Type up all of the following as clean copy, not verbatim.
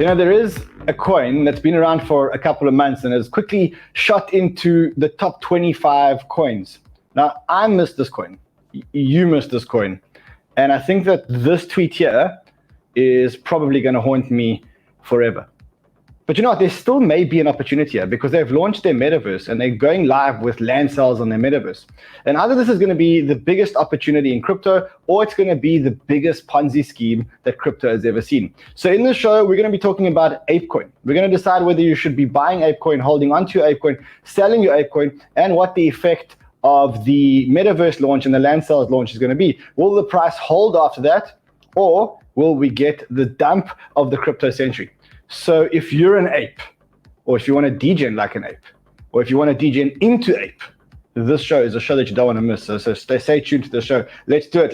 You know, there is a coin that's been around for a couple of months and has quickly shot into the top 25 coins. Now, I missed this coin. You missed this coin. And I think that this tweet here is probably going to haunt me forever. But you know what? There still may be an opportunity here because they've launched their Metaverse and they're going live with land sales on their Metaverse. And either this is going to be the biggest opportunity in crypto or it's going to be the biggest Ponzi scheme that crypto has ever seen. So in this show, we're going to be talking about ApeCoin. We're going to decide whether you should be buying ApeCoin, holding onto your ApeCoin, selling your ApeCoin, and what the effect of the Metaverse launch and the land sales launch is going to be. Will the price hold after that, or will we get the dump of the crypto century? So if you're an ape, or if you want to degen like an ape, or if you want to degen into ape, this show is a show that you don't want to miss. So stay tuned to the show. Let's do it.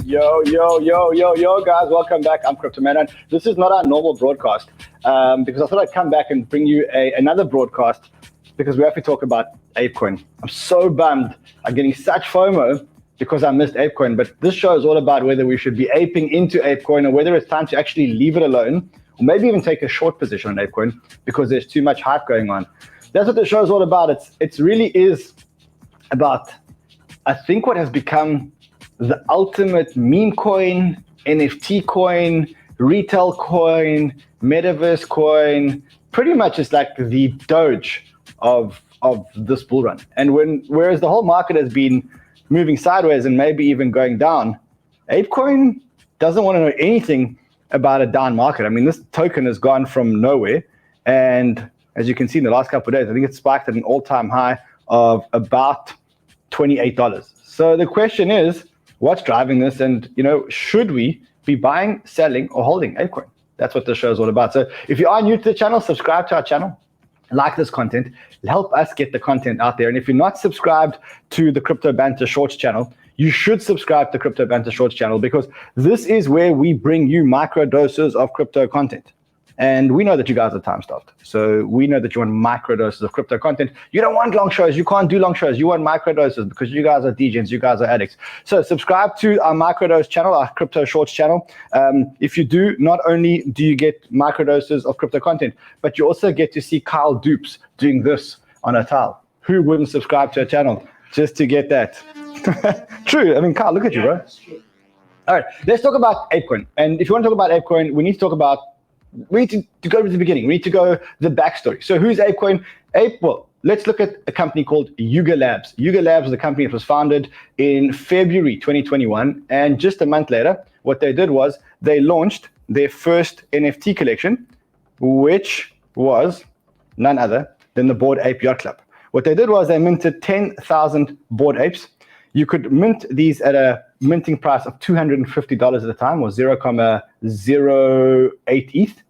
Yo, guys, welcome back. I'm Crypto Man. This is not our normal broadcast because I thought I'd come back and bring you another broadcast because we have to talk about ApeCoin. I'm so bummed. I'm getting such FOMO because I missed ApeCoin, but this show is all about whether we should be aping into ApeCoin or whether it's time to actually leave it alone, or maybe even take a short position on ApeCoin because there's too much hype going on. That's what the show is all about. It really is about, I think, what has become the ultimate meme coin, NFT coin, retail coin, Metaverse coin. Pretty much it's like the Doge of this bull run. And whereas the whole market has been moving sideways and maybe even going down, ApeCoin doesn't want to know anything about a down market. I mean, this token has gone from nowhere. And as you can see in the last couple of days, I think it spiked at an all-time high of about $28. So the question is, what's driving this? And, you know, should we be buying, selling, or holding ApeCoin? That's what the show is all about. So if you are new to the channel, subscribe to our channel. Like this content, help us get the content out there. And if you're not subscribed to the Crypto Banter Shorts channel, you should subscribe to Crypto Banter Shorts channel because this is where we bring you micro doses of crypto content. And we know that you guys are time starved. So we know that you want micro doses of crypto content. You don't want long shows. You can't do long shows. You want micro doses because you guys are degens. You guys are addicts. So subscribe to our microdose channel, our crypto shorts channel. If you do, not only do you get micro doses of crypto content, but you also get to see Kyle Dupes doing this on a towel. Who wouldn't subscribe to a channel just to get that? True. I mean, Kyle, look at you, bro. All right, let's talk about ApeCoin. And if you want to talk about ApeCoin, we need to go to the beginning. We need to go the backstory. So who's ApeCoin? Well, let's look at a company called Yuga Labs. Yuga Labs is a company that was founded in February 2021. And just a month later, what they did was they launched their first NFT collection, which was none other than the Bored Ape Yacht Club. What they did was they minted 10,000 Bored Apes. You could mint these at a minting price of $250 at the time, or 0.08 ETH.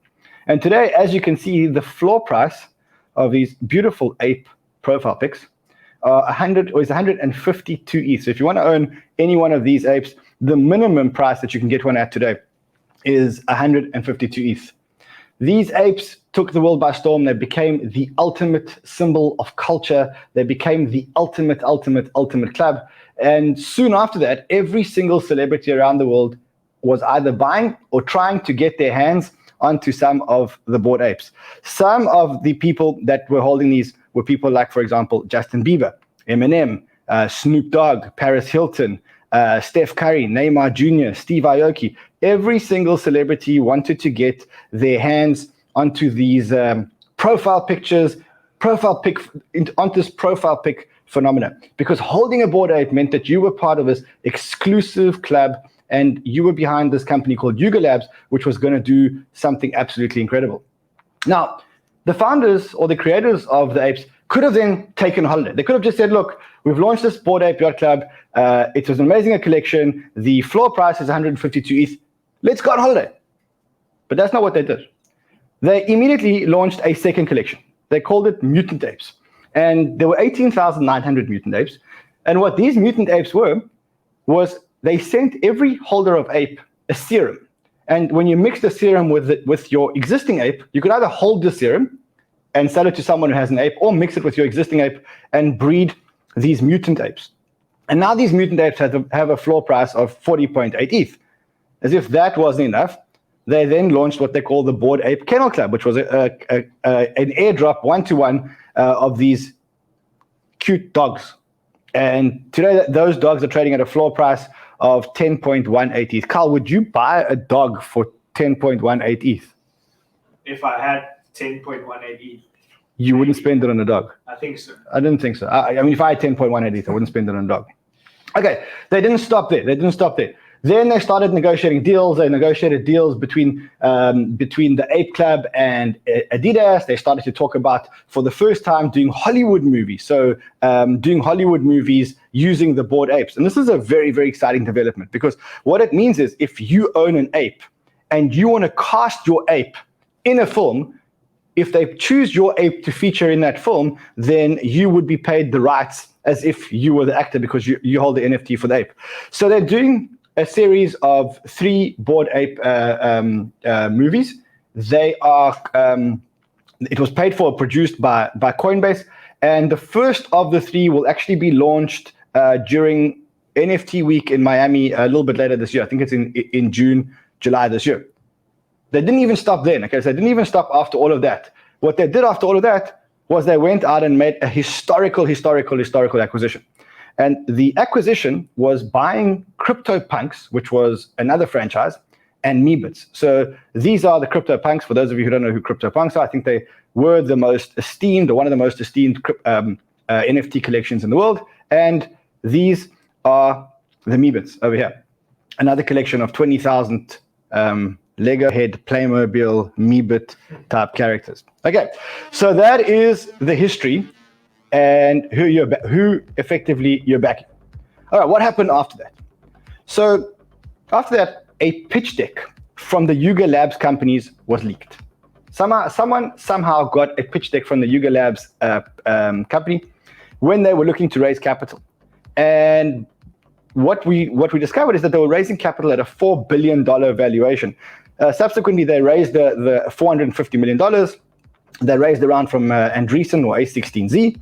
And today, as you can see, the floor price of these beautiful ape profile pics is 152 ETH. So if you want to own any one of these apes, the minimum price that you can get one at today is 152 ETH. These apes took the world by storm. They became the ultimate symbol of culture. They became the ultimate club. And soon after that, every single celebrity around the world was either buying or trying to get their hands onto some of the Bored Apes. Some of the people that were holding these were people like, for example, Justin Bieber, Eminem, Snoop Dogg, Paris Hilton, Steph Curry, Neymar Jr., Steve Aoki. Every single celebrity wanted to get their hands onto these profile pic phenomena, because holding a Bored Ape meant that you were part of this exclusive club and you were behind this company called Yuga Labs, which was going to do something absolutely incredible. Now, the founders or the creators of the apes could have then taken a holiday. They could have just said, look, we've launched this Bored Ape Yacht Club. It was an amazing collection. The floor price is 152 ETH. Let's go on holiday. But that's not what they did. They immediately launched a second collection. They called it Mutant Apes. And there were 18,900 mutant apes. And what these mutant apes were was they sent every holder of ape a serum. And when you mix the serum with your existing ape, you could either hold the serum and sell it to someone who has an ape, or mix it with your existing ape and breed these mutant apes. And now these mutant apes have a floor price of 40.8 ETH. As if that wasn't enough, they then launched what they call the Bored Ape Kennel Club, which was an airdrop one-to-one of these cute dogs. And today, those dogs are trading at a floor price of 10.18 ETH. Carl, would you buy a dog for 10.18 ETH? If I had 10.18 ETH. You wouldn't spend it on a dog? I think so. I didn't think so. I mean, if I had 10.18 ETH, I wouldn't spend it on a dog. Okay, they didn't stop there. Then they started negotiating deals. They negotiated deals between the Ape Club and Adidas. They started to talk about, for the first time, doing Hollywood movies. So doing Hollywood movies using the Bored Apes. And this is a very, very exciting development, because what it means is if you own an ape and you want to cast your ape in a film, if they choose your ape to feature in that film, then you would be paid the rights as if you were the actor, because you hold the NFT for the ape. So they're doing a series of 3 Bored Ape movies. They are, it was paid for, produced by Coinbase, and the first of the 3 will actually be launched during NFT week in Miami a little bit later this year. I think it's in June, July this year. They didn't even stop then, okay? So they didn't even stop after all of that. What they did after all of that was they went out and made a historical acquisition. And the acquisition was buying CryptoPunks, which was another franchise, and Meebits. So these are the CryptoPunks. For those of you who don't know who CryptoPunks are, I think they were the most esteemed, or one of the most esteemed NFT collections in the world. And these are the Meebits over here. Another collection of 20,000 Lego head, Playmobil, Meebit type characters. Okay, so that is the history and who effectively you're backing. All right, what happened after that? So after that, a pitch deck from the Yuga Labs companies was leaked. Someone somehow got a pitch deck from the Yuga Labs company when they were looking to raise capital. And what we discovered is that they were raising capital at a $4 billion valuation. Subsequently, they raised the $450 million. They raised the round from Andreessen or A16Z.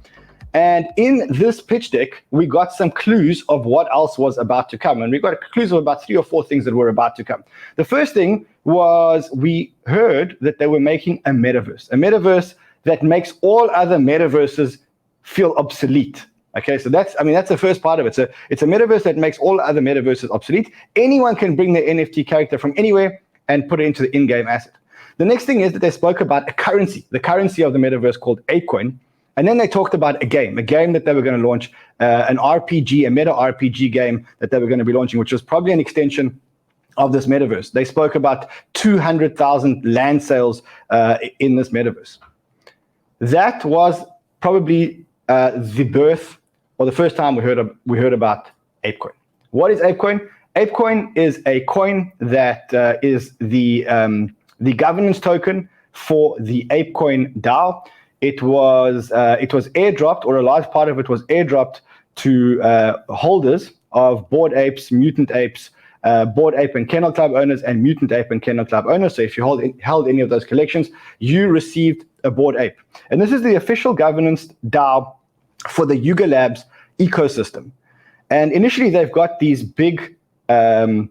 And in this pitch deck, we got some clues of what else was about to come. And we got clues of about 3 or 4 things that were about to come. The first thing was we heard that they were making a metaverse that makes all other metaverses feel obsolete. Okay, so that's the first part of it. So it's a metaverse that makes all other metaverses obsolete. Anyone can bring their NFT character from anywhere and put it into the in-game asset. The next thing is that they spoke about a currency, the currency of the metaverse called Ape Coin. And then they talked about a game that they were going to launch, an RPG, a meta RPG game that they were going to be launching, which was probably an extension of this metaverse. They spoke about 200,000 land sales in this metaverse. That was probably the birth, or the first time we heard about ApeCoin. What is ApeCoin? ApeCoin is a coin that is the governance token for the ApeCoin DAO. It was airdropped, or a large part of it was airdropped to holders of Bored Apes, Mutant Apes, Bored Ape and Kennel Club owners, and Mutant Ape and Kennel Club owners. So if you held any of those collections, you received a Bored Ape. And this is the official governance DAO for the Yuga Labs ecosystem. And initially, they've got these big names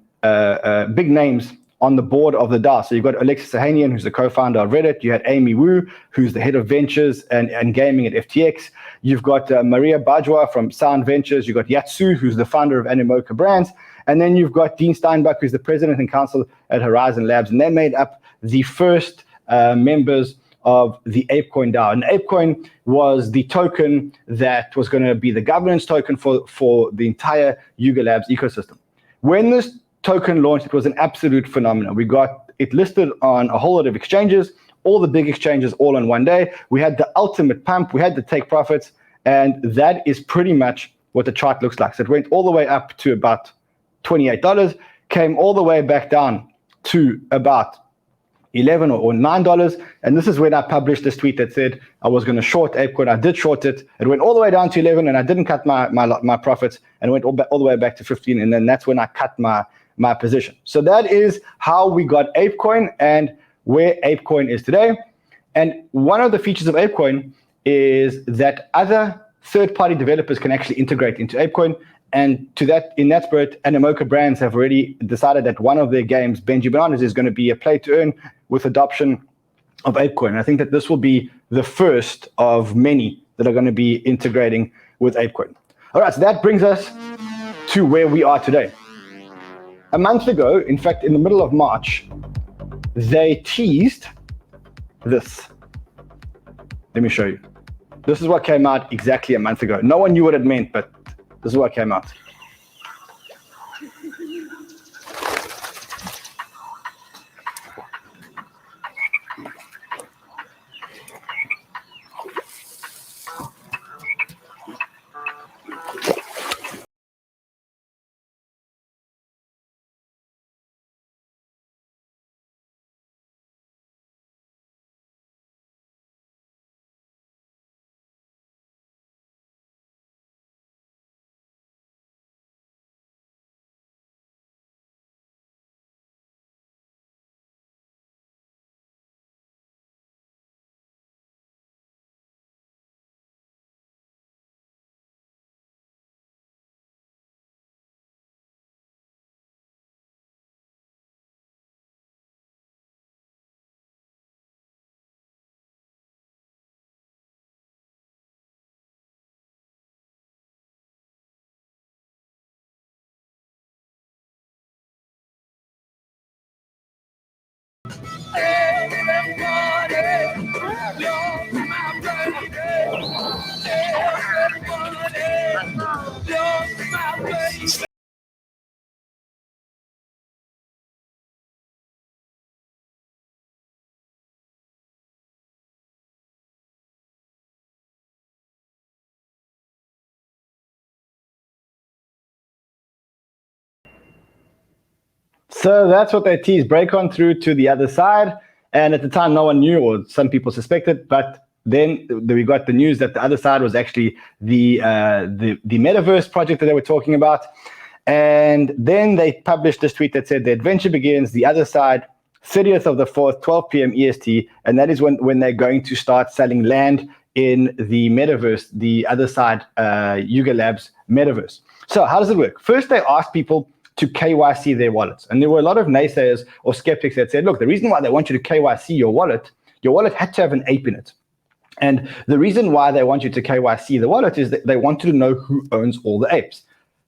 on the board of the DAO. So you've got Alexis Ohanian, who's the co-founder of Reddit. You had Amy Wu, who's the head of ventures and gaming at FTX. You've got Maria Bajwa from Sound Ventures. You've got Yatsu, who's the founder of Animoca Brands. And then you've got Dean Steinbach, who's the president and counsel at Horizon Labs. And they made up the first members of the ApeCoin DAO. And ApeCoin was the token that was going to be the governance token for the entire Yuga Labs ecosystem. When this token launched, it was an absolute phenomenon. We got it listed on a whole lot of exchanges, all the big exchanges all on one day. We had the ultimate pump. We had to take profits. And that is pretty much what the chart looks like. So it went all the way up to about $28, came all the way back down to about $11 or $9. And this is when I published this tweet that said I was going to short ApeCoin. I did short it. It went all the way down to 11, and I didn't cut my profits, and went all the way back to 15. And then that's when I cut my position. So that is how we got ApeCoin and where ApeCoin is today. And one of the features of ApeCoin is that other third-party developers can actually integrate into ApeCoin And in that spirit, Animoca Brands have already decided that one of their games, Benji Bananas, is going to be a play to earn with adoption of ApeCoin. And I think that this will be the first of many that are going to be integrating with ApeCoin. All right, so that brings us to where we are today. A month ago, in fact, in the middle of March, they teased this. Let me show you. This is what came out exactly a month ago. No one knew what it meant, but this is what came out. So that's what they teased, break on through to the other side. And at the time, no one knew, or some people suspected, but then we got the news that the other side was actually the Metaverse project that they were talking about. And then they published this tweet that said the adventure begins, the other side, 30th of the 4th, 12 p.m. EST. And that is when they're going to start selling land in the Metaverse, the other side, Yuga Labs Metaverse. So how does it work? First, they asked people to KYC their wallets. And there were a lot of naysayers or skeptics that said, look, the reason why they want you to KYC your wallet had to have an ape in it. And the reason why they want you to KYC the wallet is that they wanted to know who owns all the apes.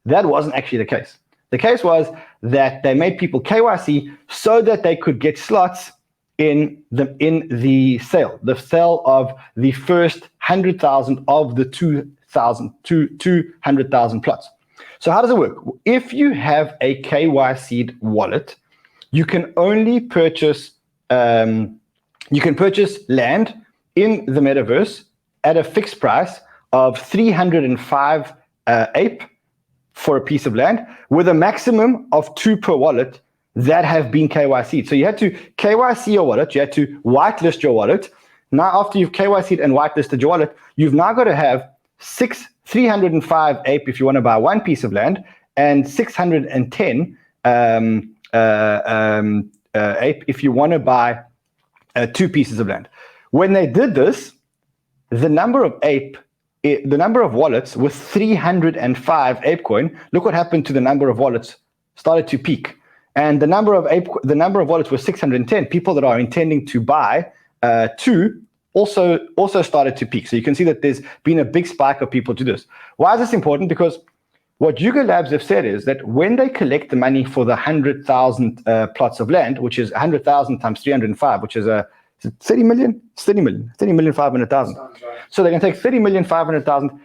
That wasn't actually the case. The case was that they made people KYC so that they could get slots in the sale of the first 100,000 of the 200,000 plots. So how does it work? If you have a KYC'd wallet, you can only purchase land in the Metaverse at a fixed price of 305 ape for a piece of land, with a maximum of 2 per wallet that have been KYC'd. So you had to KYC your wallet, you had to whitelist your wallet. Now, after you've KYC'd and whitelisted your wallet, you've now got to have 305 ape if you want to buy one piece of land, and 610 ape if you want to buy 2 pieces of land. When they did this, the number of wallets with 305 ApeCoin, look what happened to the number of wallets, started to peak. And the number of wallets was 610. People that are intending to buy 2 also started to peak. So you can see that there's been a big spike of people to this. Why is this important? Because what Yuga Labs have said is that when they collect the money for the 100,000 plots of land, which is 100,000 times 305, which is 30 million? It's 30 million. 30,500,000. Right. So they're going to take 30,500,000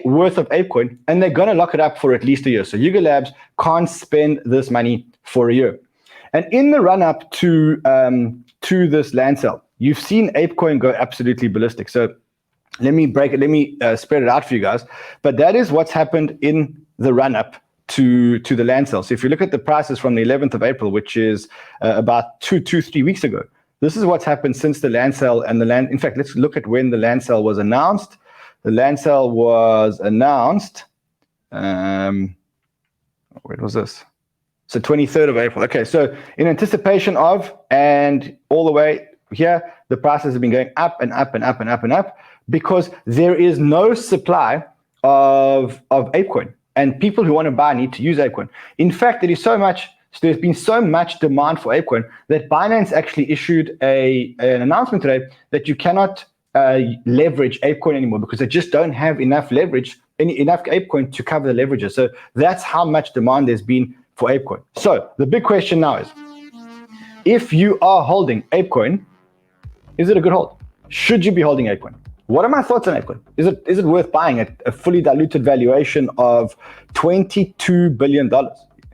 worth of ApeCoin, and they're going to lock it up for at least a year. So Yuga Labs can't spend this money for a year. And in the run-up to this land sale, you've seen ApeCoin go absolutely ballistic. So let me spread it out for you guys. But that is what's happened in the run-up to the land sale. So if you look at the prices from the 11th of April, which is about 3 weeks ago, this is what's happened since the land sale and the land. In fact, let's look at when the land sale was announced. The land sale was announced. When was this? So 23rd of April. Okay, so in anticipation of, and all the way here, the prices have been going up and up and up and up and up because there is no supply of ApeCoin. And people who want to buy need to use ApeCoin. In fact, there's been so much demand for ApeCoin that Binance actually issued an announcement today that you cannot leverage ApeCoin anymore because they just don't have enough leverage, enough ApeCoin to cover the leverages. So that's how much demand there's been for ApeCoin. So the big question now is, if you are holding ApeCoin, is it a good hold? Should you be holding ApeCoin? What are my thoughts on ApeCoin? Is it worth buying at a fully diluted valuation of $22 billion?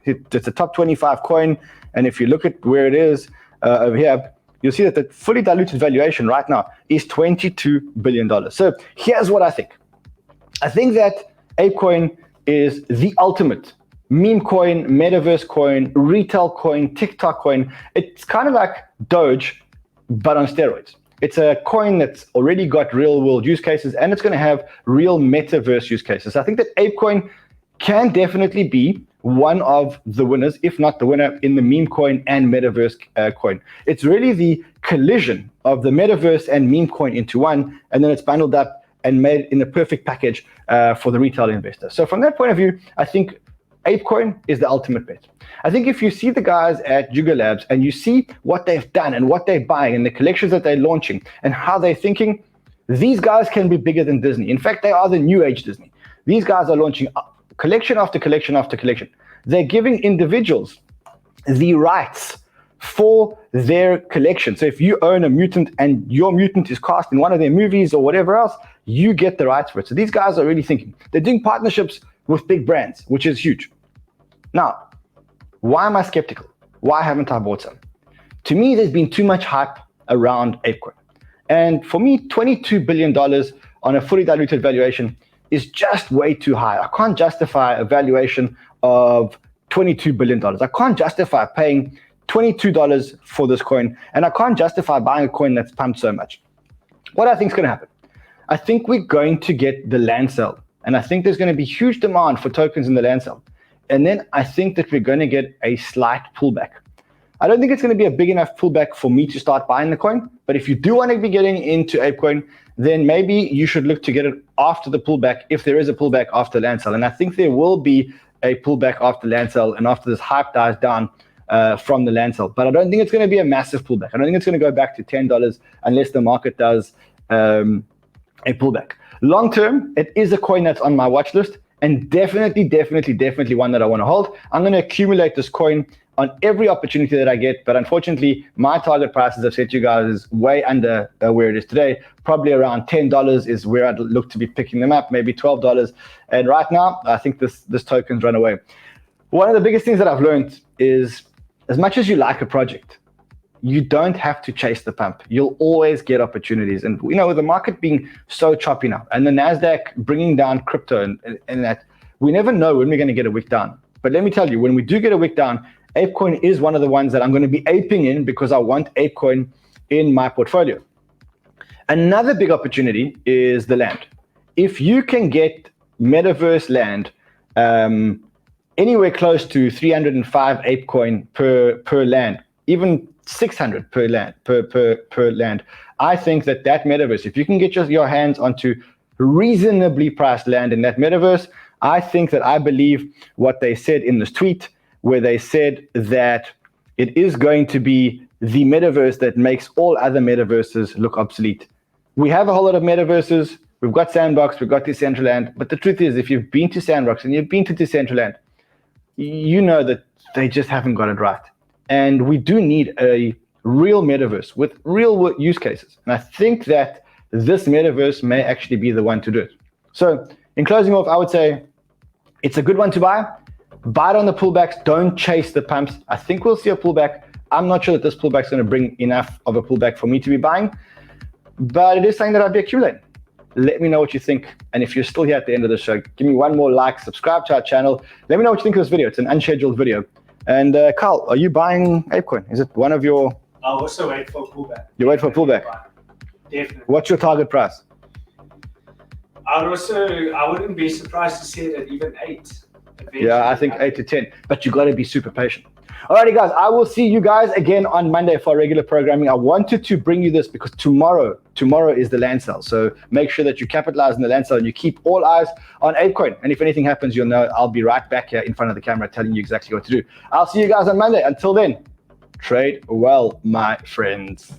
It's a top 25 coin, and if you look at where it is over here, you'll see that the fully diluted valuation right now is $22 billion. So here's what I think. I think that ApeCoin is the ultimate meme coin, metaverse coin, retail coin, TikTok coin. It's kind of like Doge, but on steroids. It's a coin that's already got real world use cases, and it's going to have real metaverse use cases. I think that ApeCoin can definitely be one of the winners, if not the winner, in the meme coin and metaverse coin. It's really the collision of the metaverse and meme coin into one, and then it's bundled up and made in a perfect package for the retail investor. So from that point of view, I think ApeCoin is the ultimate bet. I think if you see the guys at Yuga Labs and you see what they've done and what they're buying and the collections that they're launching and how they're thinking, these guys can be bigger than Disney. In fact, they are the new age Disney. These guys are launching collection after collection after collection. They're giving individuals the rights for their collection. So if you own a mutant and your mutant is cast in one of their movies or whatever else, you get the rights for it. So these guys are really thinking. They're doing partnerships with big brands, which is huge. Now, why am I skeptical? Why haven't I bought some? To me, there's been too much hype around ApeCoin. And for me, $22 billion on a fully diluted valuation is just way too high. I can't justify a valuation of $22 billion. I can't justify paying $22 for this coin, and I can't justify buying a coin that's pumped so much. What I think is going to happen? I think we're going to get the land sale, and I think there's going to be huge demand for tokens in the land sale. And then I think that we're going to get a slight pullback. I don't think it's going to be a big enough pullback for me to start buying the coin, but if you do want to be getting into ApeCoin, then maybe you should look to get it after the pullback, if there is a pullback after land sale. And I think there will be a pullback after land sale and after this hype dies down from the land sale. But I don't think it's going to be a massive pullback. I don't think it's going to go back to $10 unless the market does a pullback. Long term, it is a coin that's on my watch list, and definitely one that I want to hold. I'm going to accumulate this coin on every opportunity that I get, but unfortunately, my target price, as I've said to you guys, is way under where it is today. Probably around $10 is where I'd look to be picking them up, maybe $12. And right now, I think this token's run away. One of the biggest things that I've learned is, as much as you like a project, you don't have to chase the pump. You'll always get opportunities. And with the market being so choppy now, and the NASDAQ bringing down crypto and that, we never know when we're going to get a wick down. But let me tell you, when we do get a wick down, ApeCoin is one of the ones that I'm going to be aping in because I want ApeCoin in my portfolio. Another big opportunity is the land. If you can get metaverse land anywhere close to 305 ApeCoin per land, even 600 per land, I think that metaverse, if you can get your hands onto reasonably priced land in that metaverse, I believe what they said in this tweet, where they said that it is going to be the metaverse that makes all other metaverses look obsolete. We have a whole lot of metaverses. We've got Sandbox, we've got Decentraland. But the truth is, if you've been to Sandbox and you've been to Decentraland, you know that they just haven't got it right. And we do need a real metaverse with real use cases. And I think that this metaverse may actually be the one to do it. So in closing off, I would say it's a good one to buy. Buy it on the pullbacks. Don't chase the pumps. I think we'll see a pullback. I'm not sure that this pullback is going to bring enough of a pullback for me to be buying, but it is something that I'll be accumulating. Let me know what you think. And if you're still here at the end of the show, give me one more like, subscribe to our channel. Let me know what you think of this video. It's an unscheduled video. And Carl, are you buying ApeCoin? Is it one of your... I'll also wait for a pullback. You wait for a pullback? Definitely. What's your target price? I wouldn't be surprised to see it at even 8. Yeah, I think 8 to 10, but you got to be super patient. Alrighty, guys, I will see you guys again on Monday for our regular programming. I wanted to bring you this because tomorrow is the land sale. So make sure that you capitalize on the land sale and you keep all eyes on ApeCoin. And if anything happens, you'll know I'll be right back here in front of the camera telling you exactly what to do. I'll see you guys on Monday. Until then, trade well, my friends.